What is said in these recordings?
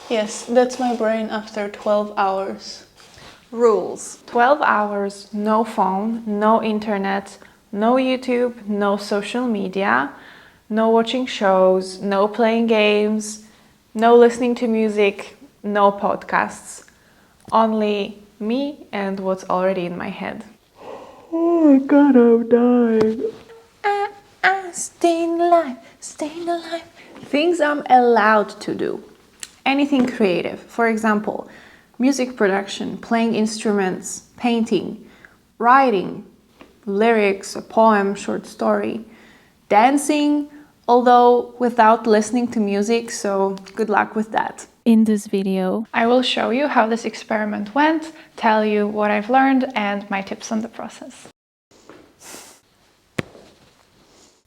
Yes, that's my brain after 12 hours. Rules. 12 hours, no phone, no internet, no YouTube, no social media, no watching shows, no playing games, no listening to music, no podcasts. Only me and what's already in my head. Oh my god, I'm dying. Staying alive, staying alive. Things I'm allowed to do. Anything creative. For example, music production, playing instruments, painting, writing, lyrics, a poem, short story, dancing, although without listening to music, so good luck with that. In this video, I will show you how this experiment went, tell you what I've learned and my tips on the process.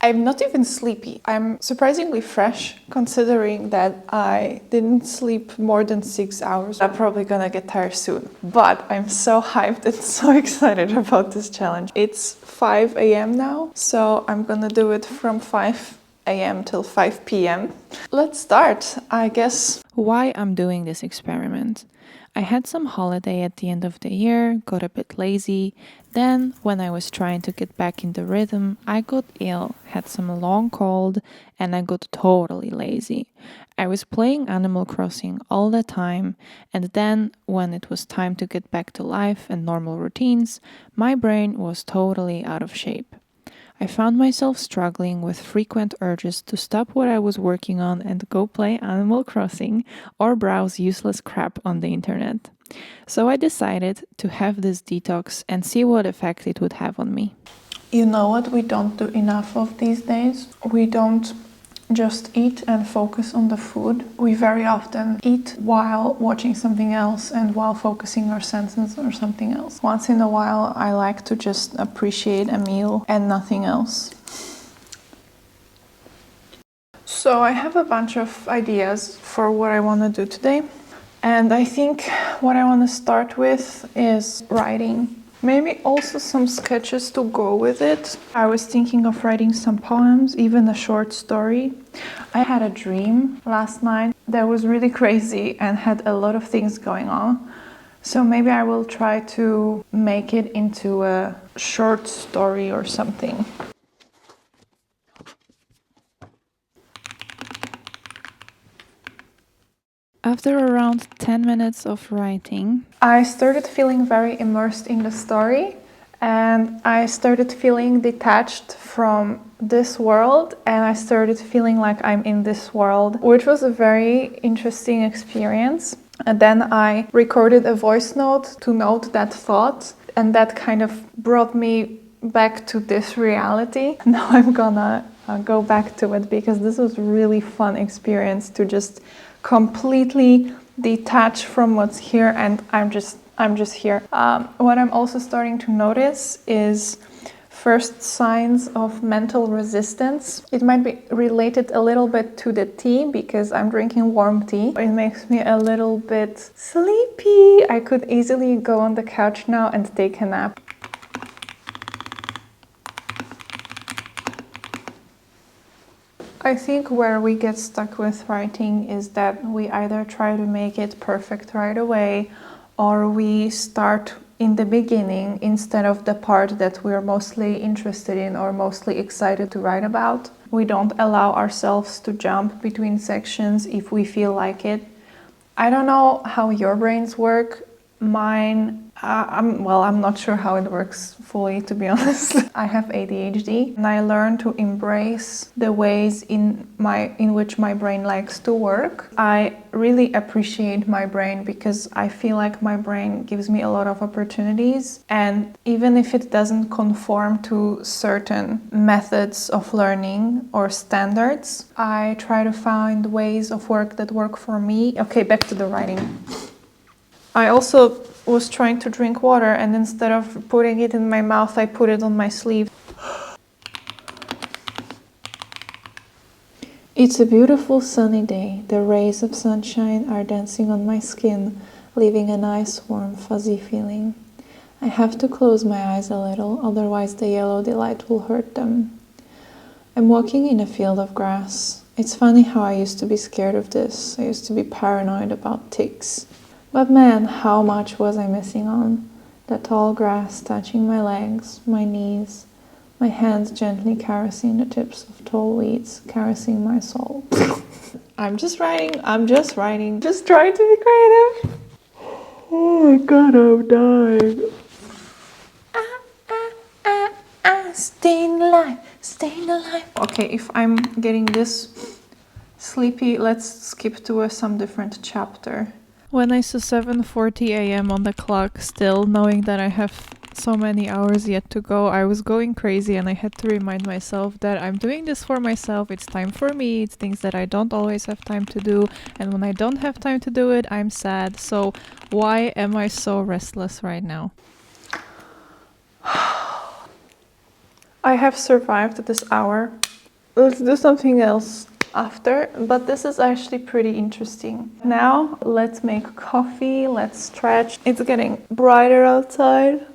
I'm not even sleepy. I'm surprisingly fresh considering that I didn't sleep more than 6 hours. I'm probably gonna get tired soon, but I'm so hyped and so excited about this challenge. It's 5 a.m. now, so I'm gonna do it from 5 a.m. till 5 p.m. Let's start, I guess. Why I'm doing this experiment. I had some holiday at the end of the year, got a bit lazy. Then, when I was trying to get back in the rhythm, I got ill, had some long cold, and I got totally lazy. I was playing Animal Crossing all the time, and then, when it was time to get back to life and normal routines, my brain was totally out of shape. I found myself struggling with frequent urges to stop what I was working on and go play Animal Crossing or browse useless crap on the internet. So I decided to have this detox and see what effect it would have on me. You know what we don't do enough of these days? We don't just eat and focus on the food. We very often eat while watching something else and while focusing our senses on something else. Once in a while, I like to just appreciate a meal and nothing else. So I have a bunch of ideas for what I want to do today. And I think what I want to start with is writing. Maybe also some sketches to go with it. I was thinking of writing some poems, even a short story. I had a dream last night that was really crazy and had a lot of things going on. So maybe I will try to make it into a short story or something. After around 10 minutes of writing, I started feeling very immersed in the story and I started feeling detached from this world and I started feeling like I'm in this world, which was a very interesting experience. And then I recorded a voice note to note that thought and that kind of brought me back to this reality. Now I'm gonna go back to it because this was a really fun experience to just completely detach from what's here and I'm just here. What I'm also starting to notice is first signs of mental resistance. It might be related a little bit to the tea because I'm drinking warm tea. It makes me a little bit sleepy. I could easily go on the couch now and take a nap. I think where we get stuck with writing is that we either try to make it perfect right away or we start in the beginning instead of the part that we're mostly interested in or mostly excited to write about. We don't allow ourselves to jump between sections if we feel like it. I don't know how your brains work. Mine, I'm not sure how it works fully, to be honest. I have ADHD and I learned to embrace the ways in which my brain likes to work. I really appreciate my brain because I feel like my brain gives me a lot of opportunities, and even if it doesn't conform to certain methods of learning or standards, I try to find ways of work that work for me. Okay, back to the writing. I also was trying to drink water and instead of putting it in my mouth, I put it on my sleeve. It's a beautiful sunny day. The rays of sunshine are dancing on my skin, leaving a nice warm fuzzy feeling. I have to close my eyes a little, otherwise the yellow delight will hurt them. I'm walking in a field of grass. It's funny how I used to be scared of this. I used to be paranoid about ticks. But man, how much was I missing on? The tall grass touching my legs, my knees, my hands gently caressing the tips of tall weeds, caressing my soul. I'm just writing, just trying to be creative. Oh my god, I'm dying. Staying alive. Okay, if I'm getting this sleepy, let's skip to some different chapter. When I saw 7:40 a.m. on the clock, still knowing that I have so many hours yet to go, I was going crazy and I had to remind myself that I'm doing this for myself. It's time for me. It's things that I don't always have time to do. And when I don't have time to do it, I'm sad. So why am I so restless right now? I have survived this hour. Let's do something else after, but this is actually pretty interesting. Now, let's make coffee, let's stretch. It's getting brighter outside.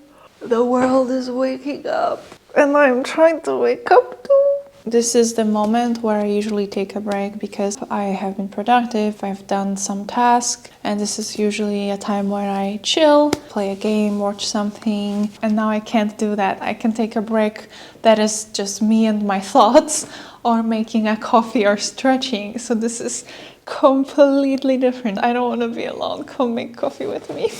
The world is waking up, and I'm trying to wake up too. This is the moment where I usually take a break because I have been productive, I've done some tasks, and this is usually a time where I chill, play a game, watch something, and now I can't do that. I can take a break that is just me and my thoughts, or making a coffee or stretching. So this is completely different. I don't want to be alone. Come make coffee with me.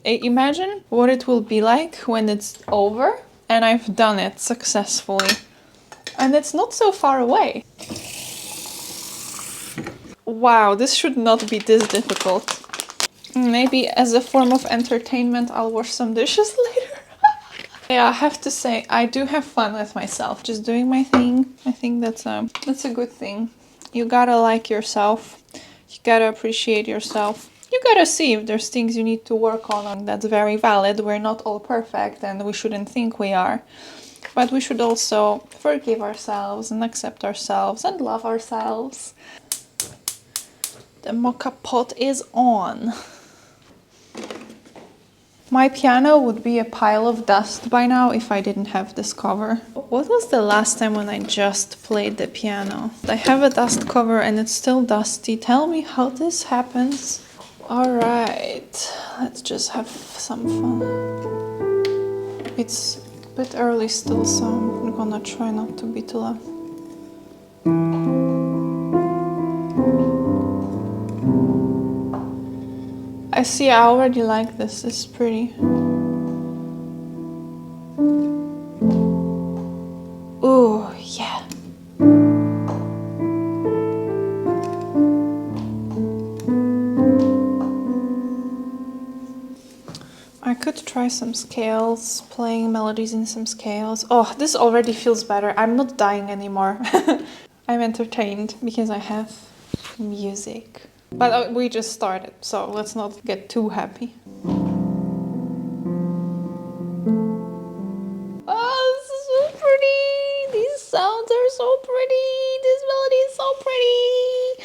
Imagine what it will be like when it's over and I've done it successfully. And it's not so far away. Wow, this should not be this difficult. Maybe as a form of entertainment, I'll wash some dishes later. Yeah, I have to say, I do have fun with myself, just doing my thing. I think that's a good thing. You gotta like yourself. You gotta appreciate yourself. You gotta see if there's things you need to work on, and that's very valid. We're not all perfect, and we shouldn't think we are. But we should also forgive ourselves and accept ourselves and love ourselves. The mocha pot is on. My piano would be a pile of dust by now if I didn't have this cover. What was the last time when I just played the piano? I have a dust cover and it's still dusty. Tell me how this happens. Alright, let's just have some fun. It's a bit early still, so I'm gonna try not to be too loud. I see, I already like this. This is pretty. Ooh, yeah. I could try some scales, playing melodies in some scales. Oh, this already feels better. I'm not dying anymore. I'm entertained because I have music. But we just started, so let's not get too happy. Oh, this is so pretty! These sounds are so pretty! This melody is so pretty!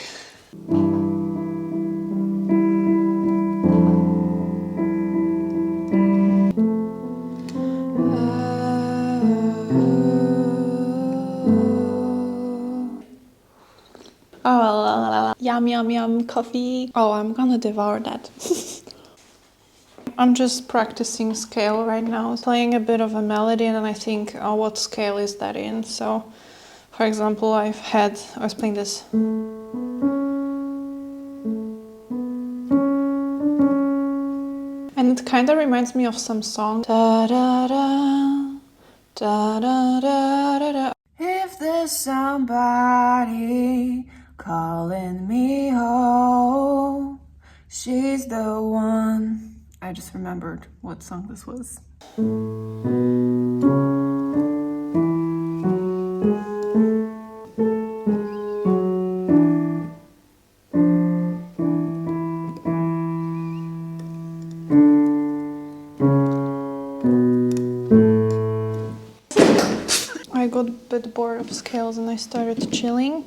Oh, yum, yum, yum, coffee. Oh, I'm gonna devour that. I'm just practicing scale right now, playing a bit of a melody, and then I think, oh, what scale is that in? So, for example, I was playing this. And it kind of reminds me of some song. Da da da, da da da da da. If there's somebody calling me home, she's the one. I just remembered what song this was. I got a bit bored of scales and I started chilling.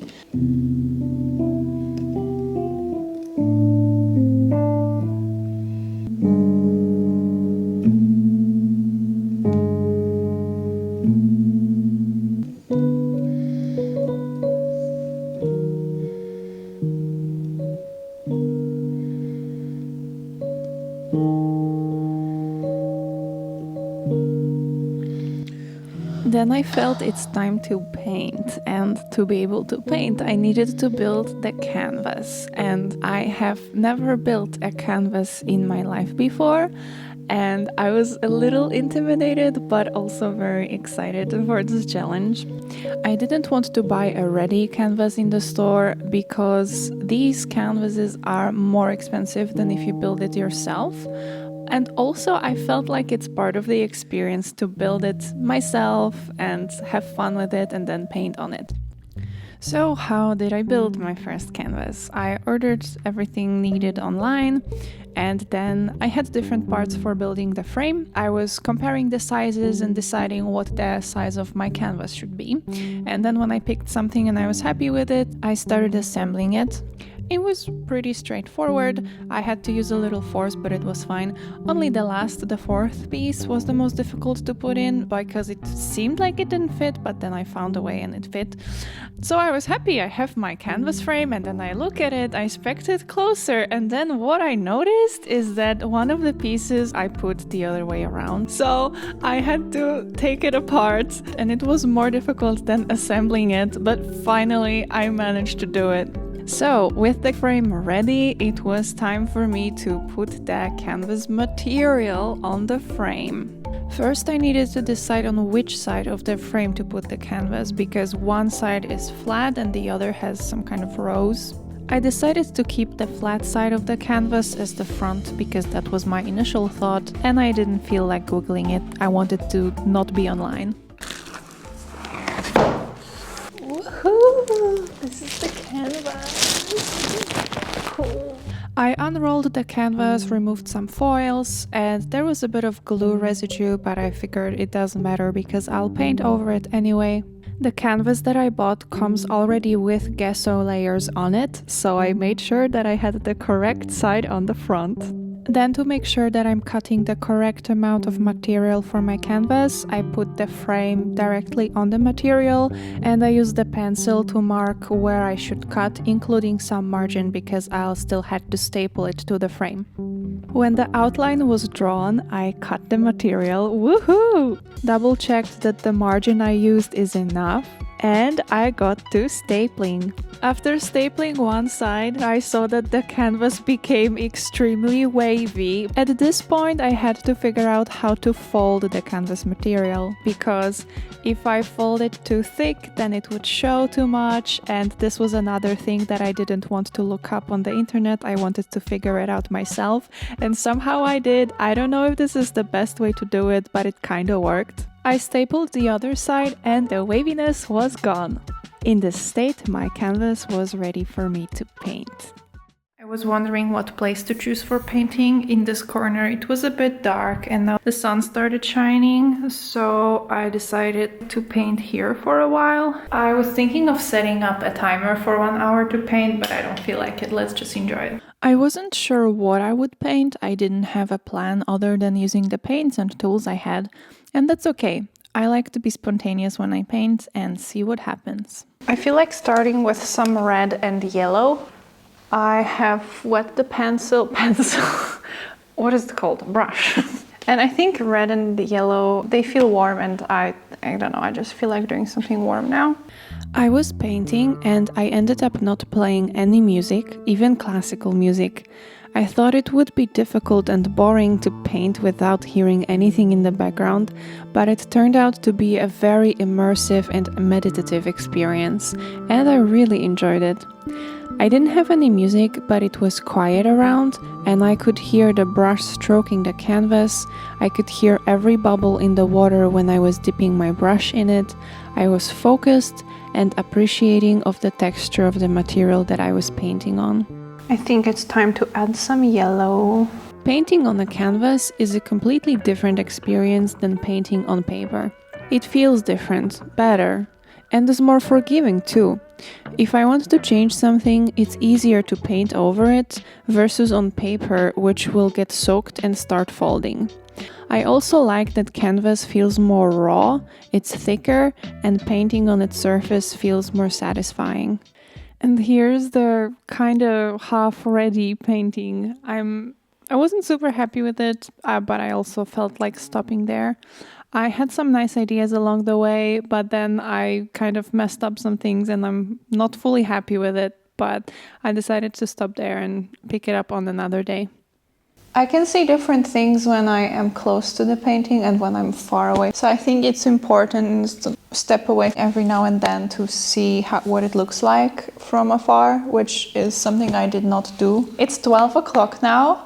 Then I felt it's time to paint, and to be able to paint, I needed to build the canvas. And I have never built a canvas in my life before, and I was a little intimidated, but also very excited for this challenge. I didn't want to buy a ready canvas in the store because these canvases are more expensive than if you build it yourself. And also, I felt like it's part of the experience to build it myself and have fun with it and then paint on it. So, how did I build my first canvas? I ordered everything needed online, and then I had different parts for building the frame. I was comparing the sizes and deciding what the size of my canvas should be. And then when I picked something and I was happy with it, I started assembling it. It was pretty straightforward. I had to use a little force, but it was fine. Only the fourth piece, was the most difficult to put in because it seemed like it didn't fit, but then I found a way and it fit. So I was happy. I have my canvas frame, and then I look at it, I inspect it closer, and then what I noticed is that one of the pieces I put the other way around. So I had to take it apart, and it was more difficult than assembling it, but finally I managed to do it. So, with the frame ready, it was time for me to put the canvas material on the frame. First, I needed to decide on which side of the frame to put the canvas because one side is flat and the other has some kind of rose. I decided to keep the flat side of the canvas as the front because that was my initial thought and I didn't feel like googling it. I wanted to not be online. Woohoo! This is the canvas. Cool. I unrolled the canvas, removed some foils, and there was a bit of glue residue, but I figured it doesn't matter because I'll paint over it anyway. The canvas that I bought comes already with gesso layers on it, so I made sure that I had the correct side on the front. Then, to make sure that I'm cutting the correct amount of material for my canvas, I put the frame directly on the material and I used the pencil to mark where I should cut, including some margin because I'll still had to staple it to the frame. When the outline was drawn, I cut the material. Woohoo! Double checked that the margin I used is enough, and I got to stapling. After stapling one side, I saw that the canvas became extremely wavy. At this point, I had to figure out how to fold the canvas material, because if I fold it too thick, then it would show too much, and this was another thing that I didn't want to look up on the internet. I wanted to figure it out myself, and somehow I did. I don't know if this is the best way to do it, but it kinda worked. I stapled the other side and the waviness was gone. In this state, my canvas was ready for me to paint. I was wondering what place to choose for painting. In this corner it was a bit dark and now the sun started shining, so I decided to paint here for a while. I was thinking of setting up a timer for 1 hour to paint, but I don't feel like it. Let's just enjoy it. I wasn't sure what I would paint. I didn't have a plan other than using the paints and tools I had, and that's okay. I like to be spontaneous when I paint and see what happens. I feel like starting with some red and yellow. I have wet the pencil, what is it called? Brush. And I think red and yellow, they feel warm, and I don't know, I just feel like doing something warm now. I was painting and I ended up not playing any music, even classical music. I thought it would be difficult and boring to paint without hearing anything in the background, but it turned out to be a very immersive and meditative experience, and I really enjoyed it. I didn't have any music, but it was quiet around, and I could hear the brush stroking the canvas. I could hear every bubble in the water when I was dipping my brush in it. I was focused and appreciating of the texture of the material that I was painting on. I think it's time to add some yellow. Painting on a canvas is a completely different experience than painting on paper. It feels different, better, and is more forgiving too. If I want to change something, it's easier to paint over it versus on paper, which will get soaked and start folding. I also like that canvas feels more raw, it's thicker, and painting on its surface feels more satisfying. And here's the kind of half-ready painting. I wasn't super happy with it, but I also felt like stopping there. I had some nice ideas along the way, but then I kind of messed up some things and I'm not fully happy with it. But I decided to stop there and pick it up on another day. I can see different things when I am close to the painting and when I'm far away. So I think it's important to step away every now and then to see what it looks like from afar, which is something I did not do. It's 12 o'clock now.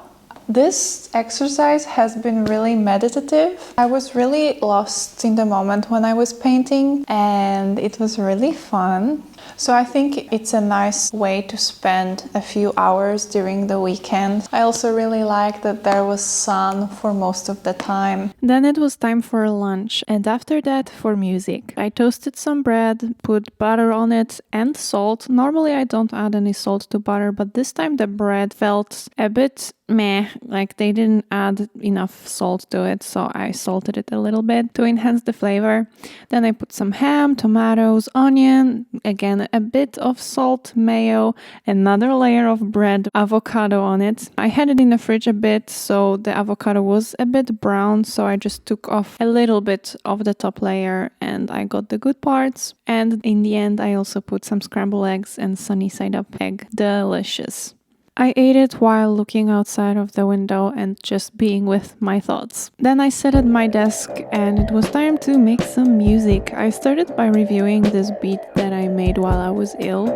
This exercise has been really meditative. I was really lost in the moment when I was painting, and it was really fun. So I think it's a nice way to spend a few hours during the weekend. I also really like that there was sun for most of the time. Then it was time for lunch, and after that for music. I toasted some bread, put butter on it and salt. Normally I don't add any salt to butter, but this time the bread felt a bit meh, like they didn't add enough salt to it, so I salted it a little bit to enhance the flavor. Then I put some ham, tomatoes, onion, again a bit of salt, mayo, another layer of bread, avocado on it. I had it in the fridge a bit, so the avocado was a bit brown, so I just took off a little bit of the top layer and I got the good parts. And in the end I also put some scrambled eggs and sunny side up egg. Delicious. I ate it while looking outside of the window and just being with my thoughts. Then I sat at my desk and it was time to make some music. I started by reviewing this beat that I made while I was ill.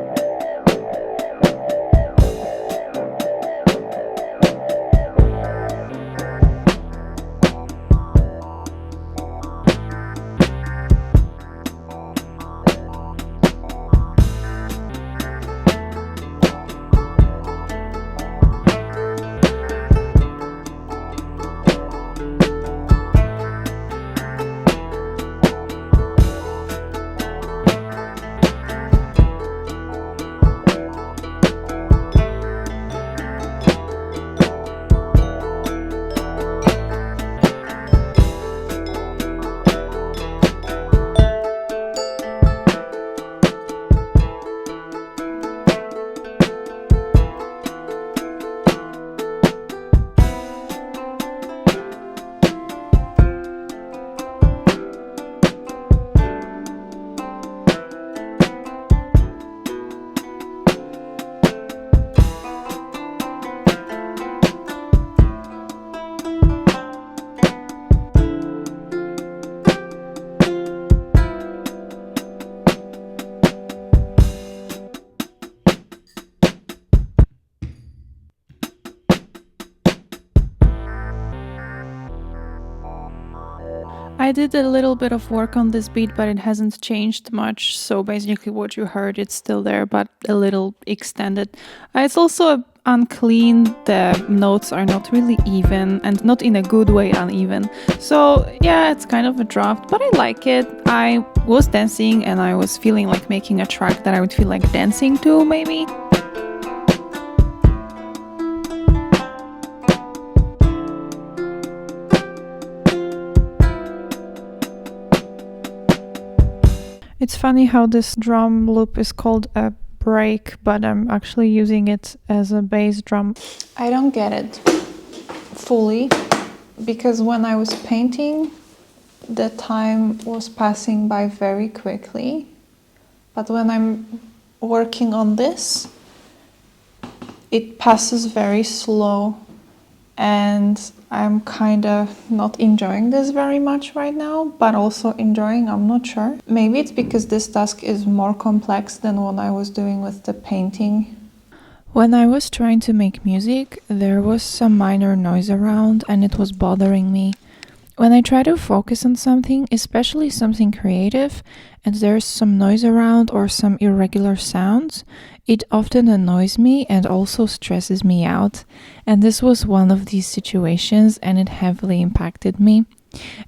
I did a little bit of work on this beat, but it hasn't changed much. So basically what you heard, it's still there, but a little extended. It's also unclean. The notes are not really even and not in a good way uneven. So yeah, it's kind of a draft, but I like it. I was dancing and I was feeling like making a track that I would feel like dancing to, maybe. It's funny how this drum loop is called a break, but I'm actually using it as a bass drum. I don't get it fully, because when I was painting, the time was passing by very quickly. But when I'm working on this, it passes very slow, and I'm kind of not enjoying this very much right now, but also enjoying, I'm not sure. Maybe it's because this task is more complex than what I was doing with the painting. When I was trying to make music, there was some minor noise around and it was bothering me. When I try to focus on something, especially something creative, and there's some noise around or some irregular sounds, it often annoys me and also stresses me out. And this was one of these situations and it heavily impacted me.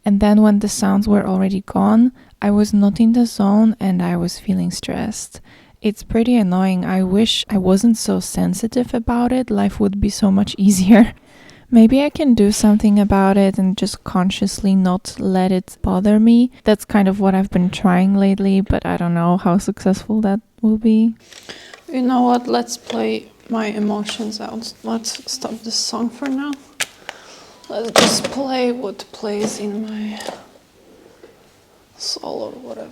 And then when the sounds were already gone, I was not in the zone and I was feeling stressed. It's pretty annoying. I wish I wasn't so sensitive about it. Life would be so much easier. Maybe I can do something about it and just consciously not let it bother me. That's kind of what I've been trying lately, but I don't know how successful that will be. You know what? Let's play my emotions out. Let's stop this song for now. Let's just play what plays in my Sol or whatever.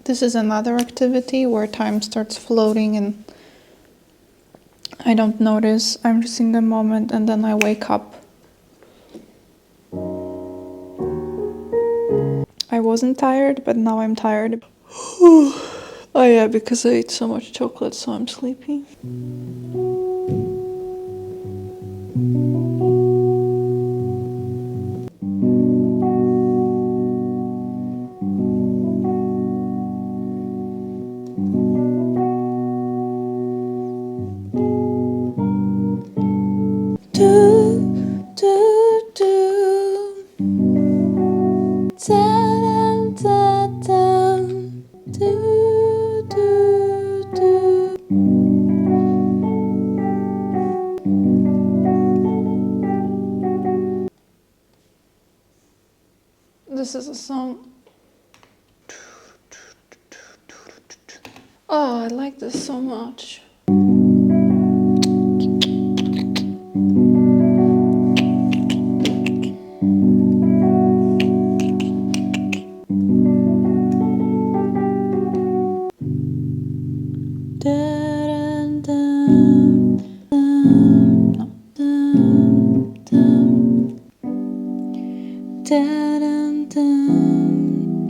This is another activity where time starts floating and I don't notice. I'm just in the moment and then I wake up. I wasn't tired, but now I'm tired. Oh yeah, because I ate so much chocolate, so I'm sleepy. This is a song. Oh, I like this so much.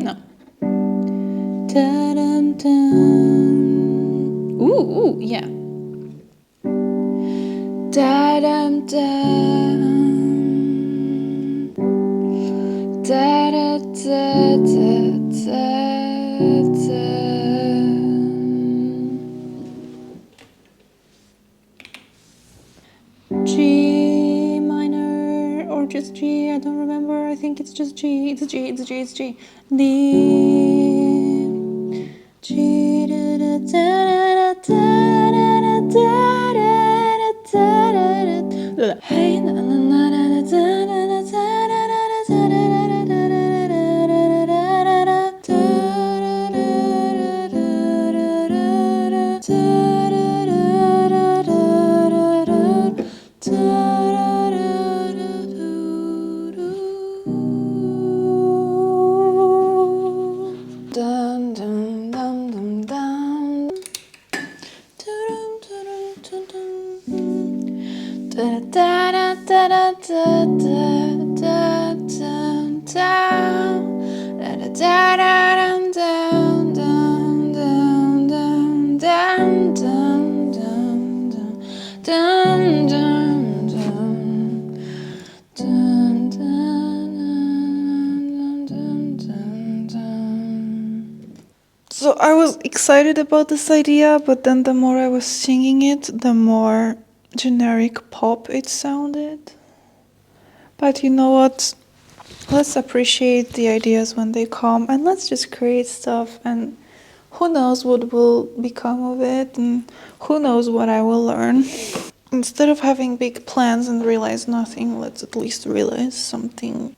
No. Ooh, yeah. Da-dum, dum. Da-da-da-da-da-da. G minor or just G, I don't remember. I think it's just G. It's G, it's G, it's G. D. G. Hey, na na na na na dun dun dum dum dum. Da da da da da da da da da da down down down down down down down down down down down. So I was excited about this idea, but then the more I was singing it, the more generic pop it sounded. But you know what? Let's appreciate the ideas when they come and let's just create stuff, and who knows what will become of it and who knows what I will learn. Instead of having big plans and realize nothing, let's at least realize something.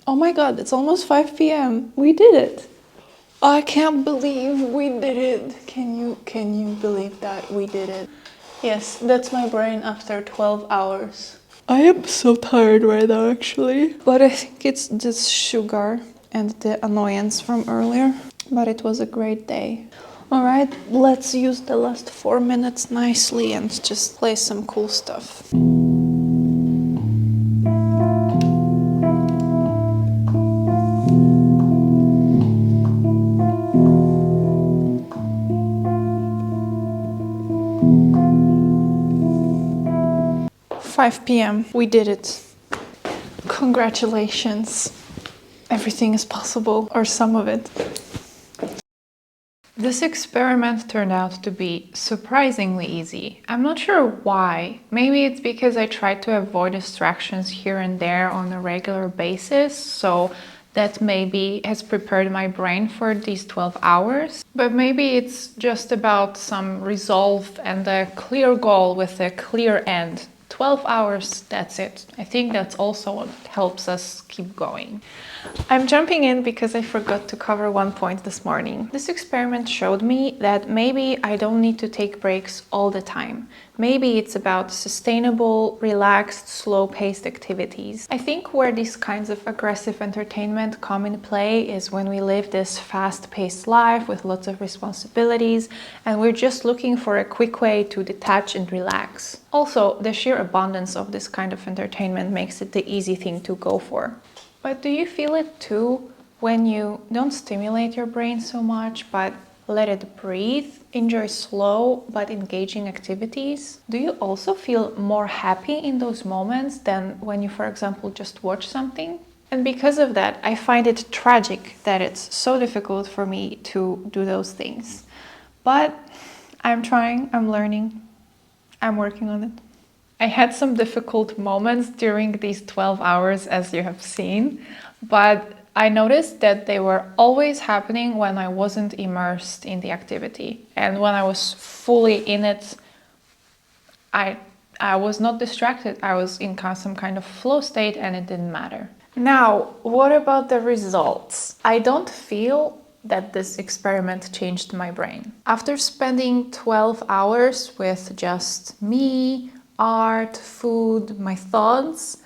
Oh my god, it's almost 5 p.m. We did it! I can't believe we did it. Can you believe that we did it? Yes, that's my brain after 12 hours. I am so tired right now actually. But I think it's this sugar and the annoyance from earlier. But it was a great day. Alright, let's use the last 4 minutes nicely and just play some cool stuff. 5 p.m. We did it. Congratulations. Everything is possible, or some of it. This experiment turned out to be surprisingly easy. I'm not sure why. Maybe it's because I tried to avoid distractions here and there on a regular basis, so that maybe has prepared my brain for these 12 hours. But maybe it's just about some resolve and a clear goal with a clear end. 12 hours, that's it. I think that's also what helps us keep going. I'm jumping in because I forgot to cover one point this morning. This experiment showed me that maybe I don't need to take breaks all the time. Maybe it's about sustainable, relaxed, slow-paced activities. I think where these kinds of aggressive entertainment come in play is when we live this fast-paced life with lots of responsibilities and we're just looking for a quick way to detach and relax. Also, the sheer abundance of this kind of entertainment makes it the easy thing to go for. But do you feel it too when you don't stimulate your brain so much, but let it breathe, enjoy slow but engaging activities? Do you also feel more happy in those moments than when you, for example, just watch something? And because of that, I find it tragic that it's so difficult for me to do those things. But I'm trying, I'm learning, I'm working on it. I had some difficult moments during these 12 hours, as you have seen, but I noticed that they were always happening when I wasn't immersed in the activity. And when I was fully in it, I was not distracted. I was in some kind of flow state and it didn't matter. Now, what about the results? I don't feel that this experiment changed my brain. After spending 12 hours with just me, art, food, my thoughts,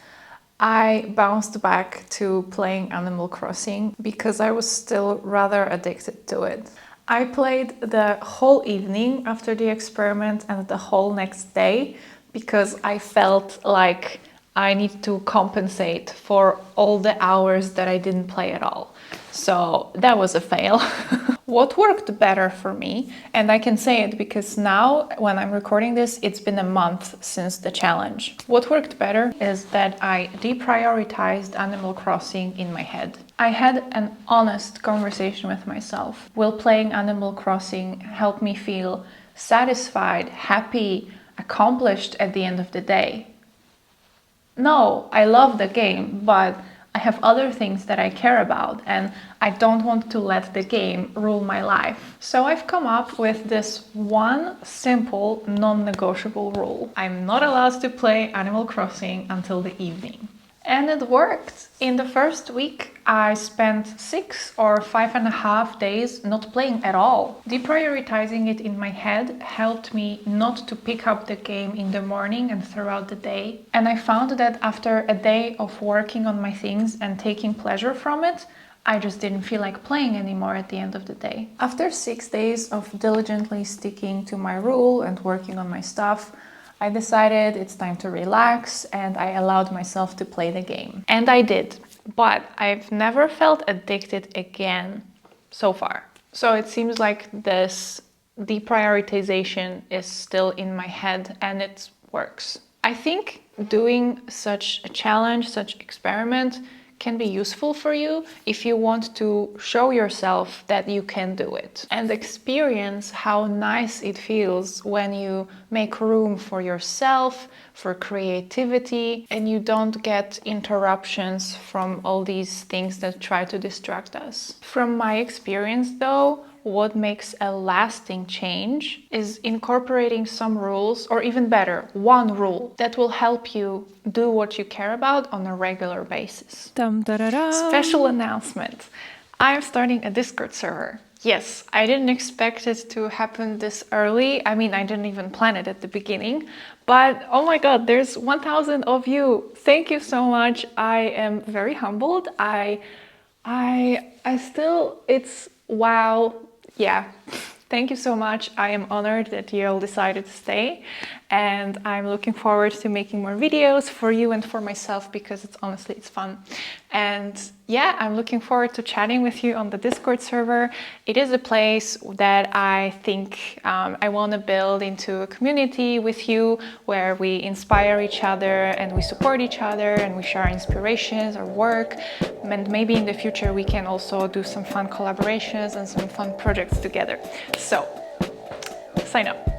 I bounced back to playing Animal Crossing because I was still rather addicted to it. I played the whole evening after the experiment and the whole next day because I felt like I need to compensate for all the hours that I didn't play at all. So that was a fail. What worked better for me, and I can say it because now when I'm recording this, it's been a month since the challenge. What worked better is that I deprioritized Animal Crossing in my head. I had an honest conversation with myself. Will playing Animal Crossing help me feel satisfied, happy, accomplished at the end of the day? No, I love the game, but I have other things that I care about and I don't want to let the game rule my life. So I've come up with this one simple, non-negotiable rule. I'm not allowed to play Animal Crossing until the evening. And it worked. In the first week, I spent 6 or 5.5 days not playing at all. Deprioritizing it in my head helped me not to pick up the game in the morning and throughout the day. And I found that after a day of working on my things and taking pleasure from it, I just didn't feel like playing anymore at the end of the day. After 6 days of diligently sticking to my rule and working on my stuff, I decided it's time to relax and I allowed myself to play the game. And I did, but I've never felt addicted again so far. So it seems like this deprioritization is still in my head and it works. I think doing such a challenge, such experiment can be useful for you if you want to show yourself that you can do it and experience how nice it feels when you make room for yourself, for creativity, and you don't get interruptions from all these things that try to distract us. From my experience though, what makes a lasting change is incorporating some rules, or even better, one rule that will help you do what you care about on a regular basis. Dum, da, da, da. Special announcement. I'm starting a Discord server. Yes, I didn't expect it to happen this early. I mean, I didn't even plan it at the beginning. But oh my God, there's 1,000 of you. Thank you so much. I am very humbled. I still, it's wow. Yeah. Thank you so much. I am honored that you all decided to stay, and I'm looking forward to making more videos for you and for myself because it's honestly, it's fun. And yeah, I'm looking forward to chatting with you on the Discord server. It is a place that I think I want to build into a community with you where we inspire each other and we support each other and we share inspirations or work. And maybe in the future we can also do some fun collaborations and some fun projects together. So sign up.